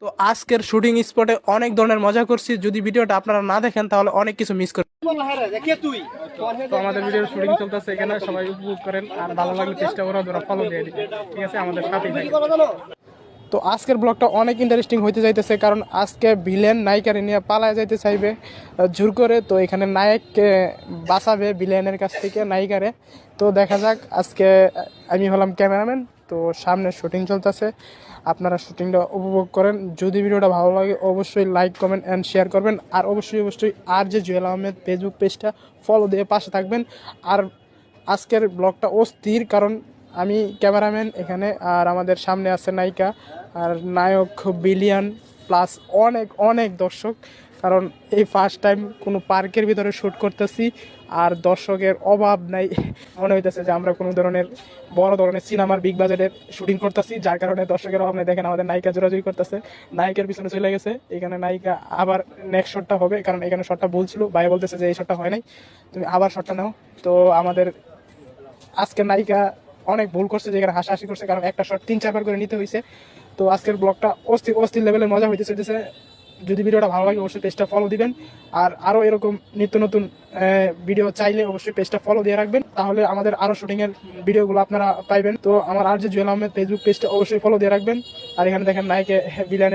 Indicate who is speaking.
Speaker 1: তো আজকের শুটিং স্পটে অনেক ধরনের মজা করছি। যদি ভিডিওটা আপনারা না দেখেন তাহলে অনেক কিছু মিস করবেন। তো আমাদের ভিডিওর শুটিং চলতেছে এখানে, সবাই উপভোগ করেন আর ভালো লাগলে চেষ্টা করো ধরো ফলো দিয়ে দিবেন। ঠিক আছে, আমাদের সাথেই থাকেন। তো আজকের ব্লগটা অনেক ইন্টারেস্টিং হইতে যাইতেছে, কারণ আজকে ভিলেন নায়িকারে নিয়ে পালায় যাইতে চাইবে জোর করে। তো এখানে নায়ককে বাঁচাবে ভিলেনের কাছ থেকে নায়িকারে। তো দেখা যাক, আজকে আমি হলাম ক্যামেরাম্যান। তো সামনে শুটিং চলতেছে, আপনারা শুটিংটা উপভোগ করেন। যদি ভিডিওটা ভালো লাগে অবশ্যই লাইক কমেন্ট অ্যান্ড শেয়ার করবেন। আর অবশ্যই আর যে জুয়েল আহমেদ ফেসবুক পেজটা ফলো দিয়ে পাশে থাকবেন। আর আজকের ব্লগটা অস্থির, কারণ আমি ক্যামেরাম্যান এখানে, আর আমাদের সামনে আছে নায়িকা আর নায়ক বিলিয়ন প্লাস অনেক অনেক দর্শক। কারণ এই ফার্স্ট টাইম কোনো পার্কের ভিতরে শ্যুট করতেছি, আর দর্শকের অভাব নাই। মনে হইতেছে যে আমরা কোনো ধরনের বড় ধরনের সিনেমার বিগ বাজেটের শুটিং করতেছি, যার কারণে দর্শকের অভাব নেই। দেখেন আমাদের নায়িকা জোরাজুরি করতেছে, নায়িকার পিছনে চলে গেছে। এখানে নায়িকা আবার নেক্সট শটটা হবে, কারণ এখানে শটটা ভুল ছিল। ভাই বলতেছে যে এই শটটা হয় নাই, তুমি আবার শটটা নাও। তো আমাদের আজকের নায়িকা অনেক ভুল করছে, যেখানে হাসাহাসি করছে, কারণ একটা শট 3-4 বার করে নিতে হয়েছে। তো আজকের ব্লগটা অস্থির অস্থির লেভেলের মজা হইতে চলতেছে। যদি ভিডিওটা ভালো লাগে অবশ্যই পেজটা ফলো দিবেন। আর আরও এরকম নিত্য নতুন ভিডিও চাইলে অবশ্যই পেজটা ফলো দিয়ে রাখবেন, তাহলে আমাদের আরও শুটিংয়ের ভিডিওগুলো আপনারা পাইবেন। তো আমার আর যে জুয়েল আহমেদ ফেসবুক পেজটা অবশ্যই ফলো দিয়ে রাখবেন। আর এখানে দেখেন নায়কে ভিলেন